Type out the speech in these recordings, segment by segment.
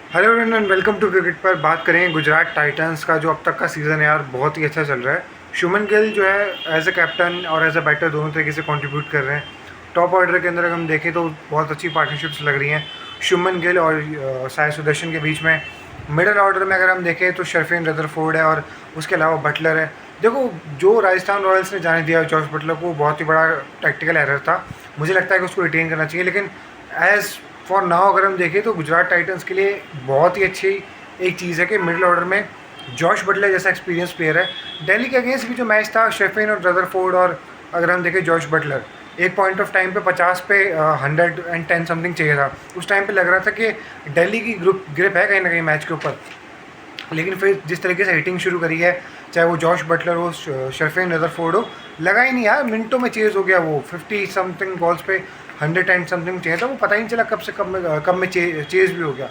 Hello and welcome to cricket. पर बात करें गुजरात टाइटंस का जो अब तक का सीज़न है यार, बहुत ही अच्छा चल रहा है। शुभमन गिल जो है एज ए कैप्टन और एज ए बैटर दोनों तरीके से कंट्रीब्यूट कर रहे हैं। टॉप ऑर्डर के अंदर अगर हम देखें तो बहुत अच्छी पार्टनरशिप्स लग रही हैं शुभमन गिल और साई सुदर्शन के बीच में। मिडल ऑर्डर में अगर हम देखें तो शर्फिन रदरफोर्ड है और उसके अलावा बटलर है। देखो, जो राजस्थान रॉयल्स ने जाने दिया जॉस बटलर को, बहुत ही बड़ा टैक्टिकल एरर था। मुझे लगता है कि उसको रिटेन करना चाहिए, लेकिन एज़ फॉर नाउ अगर हम देखें तो गुजरात टाइटंस के लिए बहुत ही अच्छी एक चीज़ है कि मिडिल ऑर्डर में जॉश बटलर जैसा एक्सपीरियंस प्लेयर है। दिल्ली के अगेंस्ट भी जो मैच था, शेफिन और रदरफोर्ड और अगर हम देखें जॉश बटलर, एक पॉइंट ऑफ टाइम पे 50 पे 110 समथिंग चाहिए था। उस टाइम पे लग रहा था कि दिल्ली की ग्रिप है कहीं ना कहीं मैच के ऊपर। लेकिन फिर जिस तरीके से हिटिंग शुरू करी है, चाहे वो जॉश बटलर हो, शर्फिन रदरफोर्ड हो, लगा ही नहीं यार, मिनटों में चेज़ हो गया। वो 50 समथिंग बॉल्स पे 110 समथिंग चाहिए था, वो पता ही नहीं चला कब से कब में चेज़ भी हो गया।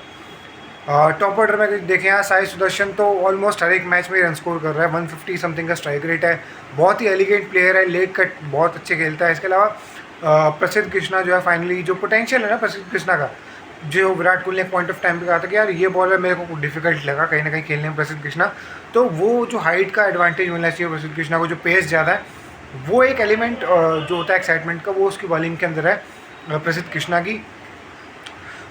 टॉप ऑर्डर में देखें यहाँ, साई सुदर्शन तो ऑलमोस्ट हर एक मैच में रन स्कोर कर रहा है। 150 समथिंग का स्ट्राइक रेट है, बहुत ही एलिगेंट प्लेयर है, लेग कट बहुत अच्छे खेलता है। इसके अलावा प्रसिद्ध कृष्णा जो है, फाइनली जो पोटेंशियल है ना प्रसिद्ध कृष्णा का, जो विराट कोहली ने एक पॉइंट ऑफ टाइम पे कहा था कि यार ये बॉलर मेरे को डिफिकल्ट लगा कहीं ना कहीं खेलने में प्रसिद्ध कृष्णा, तो वो जो हाइट का एडवांटेज मिलना चाहिए प्रसिद्ध कृष्णा को, जो पेस ज़्यादा है, वो एक एलिमेंट जो होता है एक्साइटमेंट का, वो उसकी बॉलिंग के अंदर है प्रसिद्ध कृष्णा की।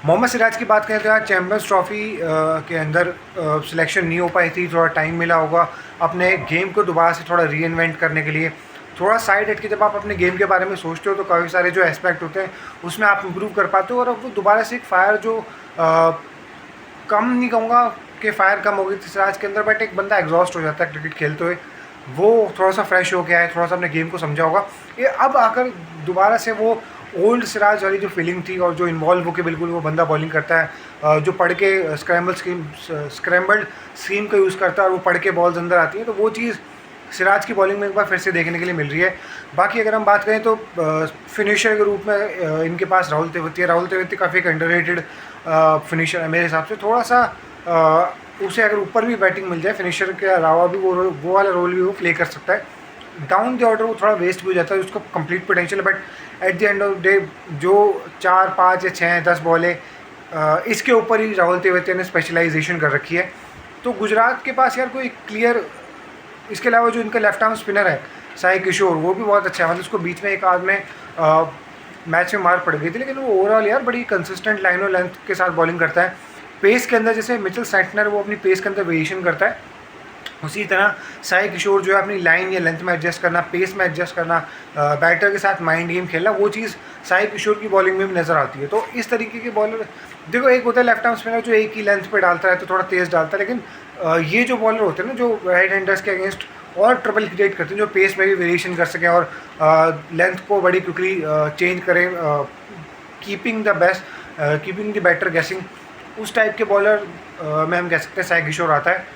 मोहम्मद सिराज की बात करें तो यार चैम्पियंस ट्रॉफी के अंदर सिलेक्शन नहीं हो पाई थी, थोड़ा टाइम मिला होगा अपने गेम को दोबारा से थोड़ा री इन्वेंट करने के लिए। थोड़ा साइड हट के जब आप अपने गेम के बारे में सोचते हो तो काफ़ी सारे जो एस्पेक्ट होते हैं उसमें आप इम्प्रूव कर पाते हो, और अब वो दोबारा से एक फायर जो कम नहीं कहूँगा कि फायर कम हो गई थी सिराज के अंदर, बट एक बंदा एग्जॉस्ट हो जाता है क्रिकेट खेलते हुए, वो थोड़ा सा फ्रेश हो गया है, थोड़ा सा अपने गेम को समझा होगा। ये अब आकर दोबारा से वो ओल्ड सिराज वाली जो फीलिंग थी और जो इन्वॉल्व होकर बिल्कुल वो बंदा बॉलिंग करता है, जो पढ़ के स्क्रैम्बल्ड स्कीम का यूज़ करता है और वो पढ़ के बॉल्स अंदर आती हैं, तो वो चीज़ सिराज की बॉलिंग में एक बार फिर से देखने के लिए मिल रही है। बाकी अगर हम बात करें तो फिनिशर के रूप में इनके पास राहुल तेवती है। राहुल तेवती काफ़ी एक अंडररेटेड फिनिशर है मेरे हिसाब से। थोड़ा सा उसे अगर ऊपर भी बैटिंग मिल जाए, फिनिशर के अलावा भी वो वाला रोल भी वो प्ले कर सकता है। डाउन द ऑर्डर वो थोड़ा वेस्ट भी हो जाता है, उसको complete potential, but at the end of day जो 4 5 या 6 10 बॉलें इसके ऊपर ही राहुल तेवतिया ने स्पेशलाइजेशन कर रखी है। तो गुजरात के पास यार कोई क्लियर, इसके अलावा जो इनका लेफ्ट आर्म स्पिनर है साई किशोर, वो भी बहुत अच्छा है। मतलब उसको बीच में एक आध में मैच में मार पड़ गई थी, लेकिन वो ओवरऑल यार बड़ी कंसिस्टेंट लाइन और लेंथ के साथ बॉलिंग करता है। पेस के अंदर जैसे मिचेल सेंटनर वो अपनी पेस के अंदर वेरिएशन करता है, उसी तरह साई किशोर जो है अपनी लाइन या लेंथ में एडजस्ट करना, पेस में एडजस्ट करना, बैटर के साथ माइंड गेम खेलना, वो चीज़ साई किशोर की बॉलिंग में भी नज़र आती है। तो इस तरीके के बॉलर, देखो एक होता है लेफ्ट आर्म स्पिनर जो एक ही लेंथ पे डालता है तो थोड़ा तेज़ डालता है, लेकिन ये जो बॉलर होते हैं ना जो राइट हैंडर्स के अगेंस्ट और ट्रबल क्रिएट करते हैं, जो पेस में भी वेरिएशन कर सकें और लेंथ को बड़ी क्विकली चेंज करें, keeping the best, keeping the better गेसिंग, उस टाइप के बॉलर में हम कह सकते हैं साई किशोर आता है।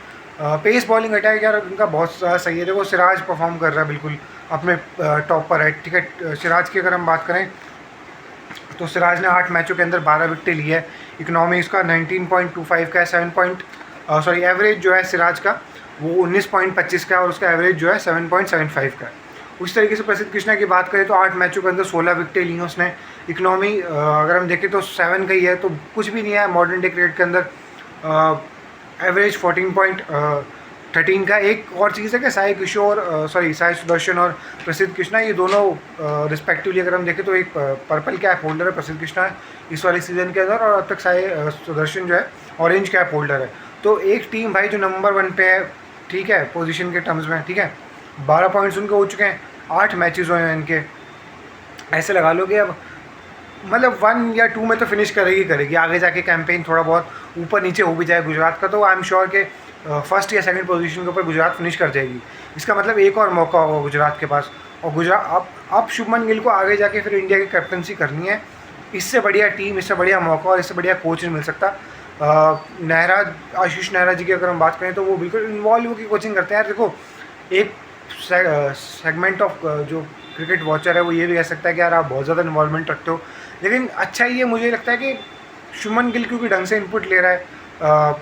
पेस बॉलिंग अटैक यार उनका बहुत सही है। देखो सिराज परफॉर्म कर रहा है बिल्कुल अपने टॉप पर है, ठीक है। सिराज की अगर हम बात करें तो सिराज ने 8 मैचों के अंदर 12 विकेटें ली है। इकोनॉमी उसका 19.25 का है, 7 एवरेज जो है सिराज का वो 19.25 का है, और उसका एवरेज जो है 7.75 का है। उस तरीके से प्रसिद्ध कृष्णा की बात करें तो 8 मैचों के अंदर 16 विकेटें ली हैं उसने। इकोनॉमी अगर हम देखें तो 7 का ही है, तो कुछ भी नहीं है मॉडर्न डे क्रिकेट के अंदर। एवरेज 14.13 का। एक और चीज़ है कि साई किशोर साई सुदर्शन और प्रसिद्ध कृष्णा, ये दोनों रिस्पेक्टिवली अगर हम देखें तो एक पर्पल कैप होल्डर है प्रसिद्ध कृष्णा इस वाले सीज़न के अंदर, और अब तक साई सुदर्शन जो है ऑरेंज कैप होल्डर है। तो एक टीम भाई जो नंबर 1 पे है, ठीक है, पोजीशन के टर्म्स में, ठीक है, 12 पॉइंट्स उनके हो चुके हैं, 8 मैचेस हुए हैं इनके। ऐसे लगा लो कि अब मतलब 1 या 2 में तो फिनिश करेगी। आगे जाके कैंपेन थोड़ा बहुत ऊपर नीचे हो भी जाए गुजरात का, तो आई एम श्योर कि फर्स्ट या सेकंड पोजीशन के ऊपर गुजरात फिनिश कर जाएगी। इसका मतलब एक और मौका होगा गुजरात के पास, और गुजरात अब शुभमन गिल को आगे जाके फिर इंडिया की कैप्टनसी करनी है। इससे बढ़िया टीम, इससे बढ़िया मौका और इससे बढ़िया कोच नहीं मिल सकता। आशीष नेहरा जी की अगर हम बात करें तो वो बिल्कुल इन्वॉल्व होकर कोचिंग करते हैं यार। देखो एक सेगमेंट ऑफ जो क्रिकेट वॉचर है वो ये भी कह सकता है कि यार आप बहुत ज़्यादा इन्वॉल्वमेंट रखते हो, लेकिन अच्छा ये मुझे लगता है कि शुभमन गिल क्योंकि ढंग से इनपुट ले रहा है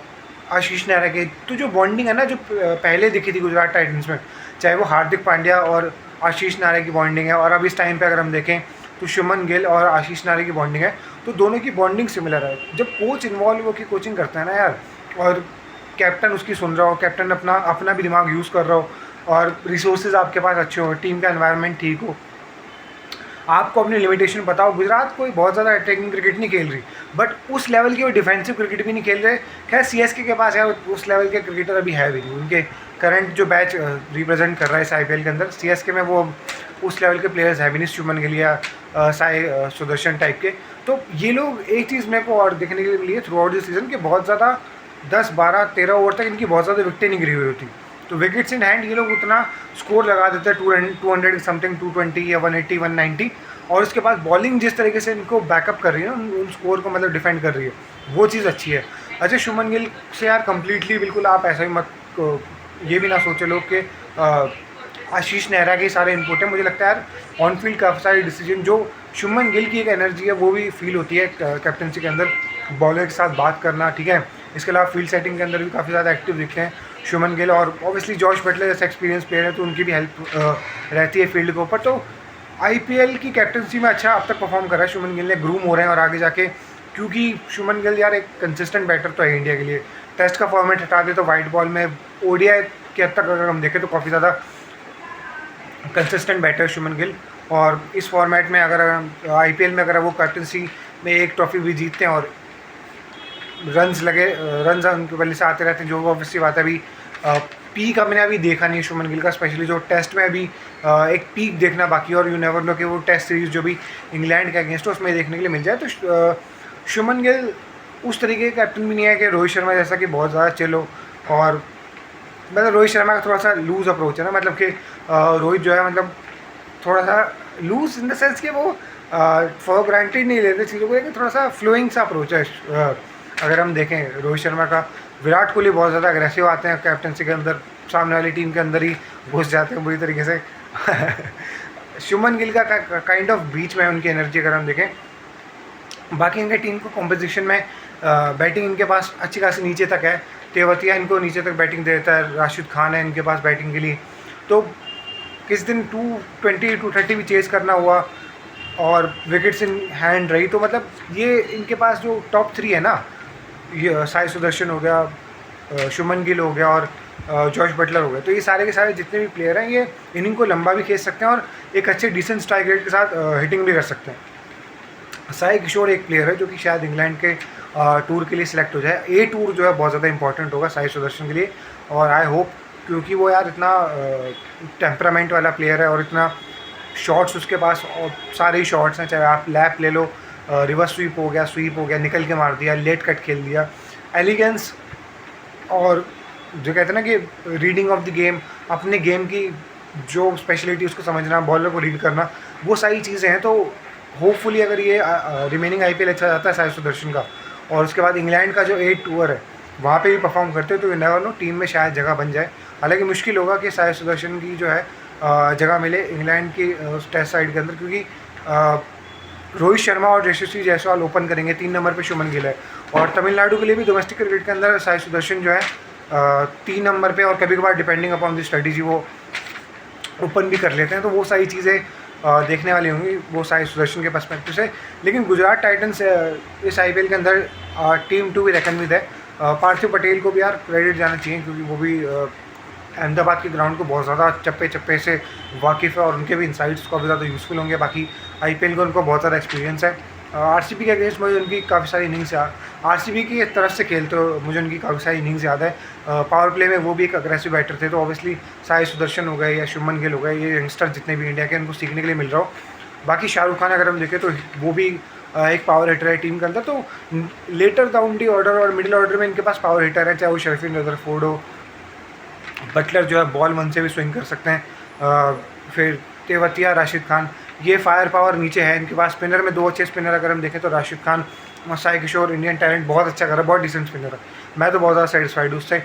आशीष नेहरा के, तो जो बॉन्डिंग है ना जो पहले दिखी थी गुजरात टाइटंस में, चाहे वो हार्दिक पांड्या और आशीष नेहरा की बॉन्डिंग है, और अब इस टाइम पे अगर हम देखें तो शुभमन गिल और आशीष नेहरा की बॉन्डिंग है, तो दोनों की बॉन्डिंग सिमिलर है। जब कोच इन्वॉल्व होकर कोचिंग करता है ना यार, और कैप्टन उसकी सुन रहा हो, कैप्टन अपना अपना भी दिमाग यूज़ कर रहा हो, और रिसोर्सेज आपके पास अच्छे हो, टीम का एनवायरनमेंट ठीक हो, आपको अपनी लिमिटेशन बताओ। गुजरात कोई बहुत ज़्यादा अटैकिंग क्रिकेट नहीं खेल रही, बट उस लेवल की वो डिफेंसिव क्रिकेट भी नहीं खेल रहे। खैर सीएसके के पास यार उस लेवल के क्रिकेटर अभी है भी नहीं। उनके करंट जो बैच रिप्रेजेंट कर रहा है इस आईपीएल के अंदर, सीएसके में वो उस लेवल के प्लेयर्स है भी नहीं, शुभमन गिल या साई सुदर्शन टाइप के। तो ये लोग एक चीज़ मेरे को और देखने के लिए मिली है थ्रू आउट दिस सीजन कि बहुत ज़्यादा 10, 12, 13 ओवर तक इनकी बहुत ज़्यादा विकेटें नहीं गिरी हुई होती। तो विकेट्स इन हैंड ये लोग उतना स्कोर लगा देते हैं 200 समथिंग, 220 या 180, 190, और उसके बाद बॉलिंग जिस तरीके से इनको बैकअप कर रही है ना, उन स्कोर को मतलब डिफेंड कर रही है, वो चीज़ अच्छी है। अच्छा शुभमन गिल से यार कम्प्लीटली बिल्कुल आप ऐसा ही मत ये भी ना सोचे लोग कि आशीष नेहरा के सारे इनपुट है। मुझे लगता है यार ऑन फील्ड काफ़ी सारे डिसीजन जो शुभमन गिल की एक एनर्जी है वो भी फील होती है कैप्टनसी के अंदर, बॉलर के साथ बात करना, ठीक है। इसके अलावा फील्ड सेटिंग के अंदर भी काफ़ी ज़्यादा एक्टिव दिखते हैं शुभमन गिल, और ऑब्वियसली जॉश बटलर जैसे एक्सपीरियंस प्लेयर है तो उनकी भी हेल्प रहती है फील्ड के ऊपर। तो आईपीएल की कैप्टनसी में अच्छा अब तक परफॉर्म कर रहा है शुभमन गिल ने, ग्रूम हो रहे हैं और आगे जाके, क्योंकि शुभमन गिल यार एक कंसिस्टेंट बैटर तो है इंडिया के लिए। टेस्ट का फॉर्मेट हटा दे तो वाइट बॉल में ओडीआई के हद तक अगर हम देखें तो काफ़ी ज़्यादा कंसिस्टेंट बैटर शुभमन गिल, और इस फॉर्मेट में अगर आईपीएल में अगर वो कैप्टनसी में एक ट्रॉफी भी जीतते हैं और रन्स उनके वजह से आते रहते हैं, जो ऑब्वियसली बात है। अभी पीक हमने अभी देखा नहीं शुभमन गिल का, स्पेशली जो टेस्ट में अभी एक पीक देखना बाकी, और यू नेवर नो कि वो टेस्ट सीरीज़ जो भी इंग्लैंड के अगेंस्ट है उसमें देखने के लिए मिल जाए। तो शुभमन गिल उस तरीके का कैप्टन भी नहीं है कि रोहित शर्मा जैसा कि बहुत ज़्यादा चिल हो, और मतलब रोहित शर्मा का थोड़ा सा लूज़ अप्रोच है ना, मतलब कि रोहित जो है मतलब थोड़ा सा लूज़ इन द सेंस कि वो फॉर ग्रांटेड नहीं लेते चीज़ों को, लेकिन थोड़ा सा फ्लोइंग सा अप्रोच है। अगर हम देखें रोहित शर्मा का, विराट कोहली बहुत ज़्यादा अग्रेसिव आते हैं कैप्टनसी के अंदर, सामने वाली टीम के अंदर ही घुस जाते हैं बुरी तरीके से। शुभमन गिल का काइंड ऑफ बीच में उनकी एनर्जी अगर हम देखें। बाकी इनके टीम को कॉम्पोजिशन में बैटिंग इनके पास अच्छी खासी नीचे तक है, तेवतिया इनको नीचे तक बैटिंग देता है, राशिद खान है इनके पास बैटिंग के लिए। तो किस दिन 220, 230 भी चेज़ करना हुआ और विकेट्स इन हैंड रही, तो मतलब ये इनके पास जो टॉप 3 है ना, ये साई सुदर्शन हो गया, शुभमन गिल हो गया और जॉश बटलर हो गया, तो ये सारे के सारे जितने भी प्लेयर हैं ये इनिंग को लंबा भी खींच सकते हैं और एक अच्छे डिसेंट स्ट्राइक रेट के साथ हिटिंग भी कर सकते हैं। साई किशोर एक प्लेयर है जो कि शायद इंग्लैंड के टूर के लिए सिलेक्ट हो जाए। ए टूर जो है बहुत ज़्यादा इंपॉर्टेंट होगा साई सुदर्शन के लिए, और आई होप, क्योंकि वो यार इतना टेम्परामेंट वाला प्लेयर है और इतना शॉट्स उसके पास, और सारे ही शॉट्स हैं, चाहे आप लैप ले लो, रिवर्स स्वीप हो गया, निकल के मार दिया, लेट कट खेल दिया, एलिगेंस, और जो कहते हैं ना कि रीडिंग ऑफ द गेम, अपने गेम की जो स्पेशलिटी उसको समझना, बॉलर को रीड करना, वो सारी चीज़ें हैं। तो होपफुली अगर ये रिमेनिंग आईपीएल अच्छा जाता है साई सुदर्शन का, और उसके बाद इंग्लैंड का जो 8 टूर है वहाँ पे भी परफॉर्म करते हो, तो नेवर नो टीम में शायद जगह बन जाए। हालांकि मुश्किल होगा कि साई सुदर्शन की जो है जगह मिले इंग्लैंड की टेस्ट साइड के अंदर, क्योंकि रोहित शर्मा और यशस्वी जायसवाल ओपन करेंगे, 3 नंबर पे शुभमन गिल है, और तमिलनाडु के लिए भी डोमेस्टिक क्रिकेट के अंदर साई सुदर्शन जो है 3 नंबर पे, और कभी कभार डिपेंडिंग अपॉन द स्ट्रेटजी वो ओपन भी कर लेते हैं। तो वो सारी चीज़ें देखने वाली होंगी वो साई सुदर्शन के पर्सपेक्टिव से। लेकिन गुजरात टाइटन्स इस आईपीएल के अंदर टीम 2 भी रेकन विद है। पार्थिव पटेल को भी यार क्रेडिट जाना चाहिए, क्योंकि वो भी अहमदाबाद के ग्राउंड को बहुत ज़्यादा चप्पे चप्पे से वाकिफ़ है, और उनके भी इंसाइट्स काफ़ी ज़्यादा यूज़फुल होंगे। बाकी आईपीएल को उनको बहुत ज़्यादा एक्सपीरियंस है। आरसीबी के अगेंस्ट मुझे उनकी काफ़ी सारी इनिंग्स आरसीबी की तरफ से खेलते हो मुझे उनकी काफ़ी सारी इनिंग्स याद है। पावर प्ले में वो भी एक अग्रेसिव बैटर थे, तो ऑब्वियसली साई सुदर्शन हो गए या शुभमन गिल हो गए, ये यंगस्टर जितने भी इंडिया के उनको सीखने के लिए मिल रहा हो। बाकी शाहरुख खान अगर हम देखें तो वो भी एक पावर हिटर है टीम के अंदर। तो लेटर डाउन दी ऑर्डर और मिडिल ऑर्डर में इनके पास पावर हिटर है, चाहे वो शर्फिन रदरफोर्ड हो, बटलर जो है बॉल 1 से भी स्विंग कर सकते हैं, फिर तेवतिया, राशिद खान, ये फायर पावर नीचे है इनके पास। स्पिनर में 2 अच्छे स्पिनर अगर हम देखें तो राशिद खान, साई किशोर, इंडियन टैलेंट बहुत अच्छा कर रहा है, बहुत डिसेंट स्पिनर है, मैं तो बहुत ज़्यादा सेटिस्फाइड हूँ उससे।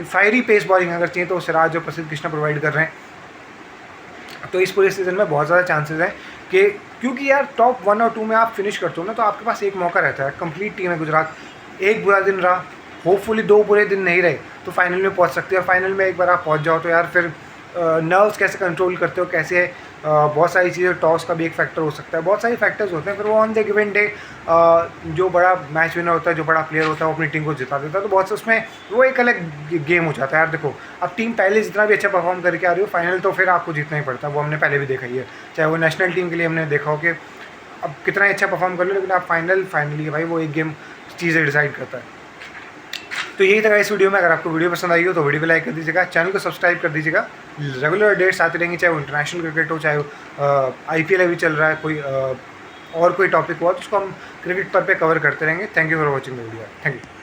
फायरी पेस बॉलिंग अगर चाहिए तो सिराज और प्रसिद्ध कृष्णा प्रोवाइड कर रहे हैं। तो इस पूरे सीज़न में बहुत ज़्यादा चांसेस हैं कि, क्योंकि यार टॉप 1 और 2 में आप फिनिश करते हो ना, तो आपके पास एक मौका रहता है। कंप्लीट टीम है गुजरात, एक बुरा दिन रहा, होपफुली 2 बुरे दिन नहीं रहे तो फाइनल में पहुंच सकते हैं। और फाइनल में एक बार आप पहुंच जाओ तो यार फिर नर्व्स कैसे कंट्रोल करते हो, कैसे बहुत सारी चीज़ें, टॉस का भी एक फैक्टर हो सकता है, बहुत सारे फैक्टर्स होते हैं। फिर वो ऑन द गिवन डे जो बड़ा मैच विनर होता है, जो बड़ा प्लेयर होता है, वो अपनी टीम को जिता देता है। तो बहुत से उसमें वो एक अलग गेम हो जाता है यार। देखो, अब टीम पहले जितना भी अच्छा परफॉर्म करके आ रही हो, फाइनल तो फिर आपको जीतना ही पड़ता है। वो हमने पहले भी देखा ही है, चाहे वो नेशनल टीम के लिए हमने देखा हो कि अब कितना ही अच्छा परफॉर्म कर लो, लेकिन आप फाइनली भाई वो एक गेम चीज़ें डिसाइड करता है। तो यही था इस वीडियो में। अगर आपको वीडियो पसंद आई हो तो वीडियो को लाइक कर दीजिएगा, चैनल को सब्सक्राइब कर दीजिएगा। रेगुलर अपडेट्स आते रहेंगे, चाहे वो इंटरनेशनल क्रिकेट हो, चाहे IPL अभी चल रहा है, कोई और कोई टॉपिक हुआ तो उसको हम क्रिकेट पर कवर करते रहेंगे। Thank you for watching the video. Thank you.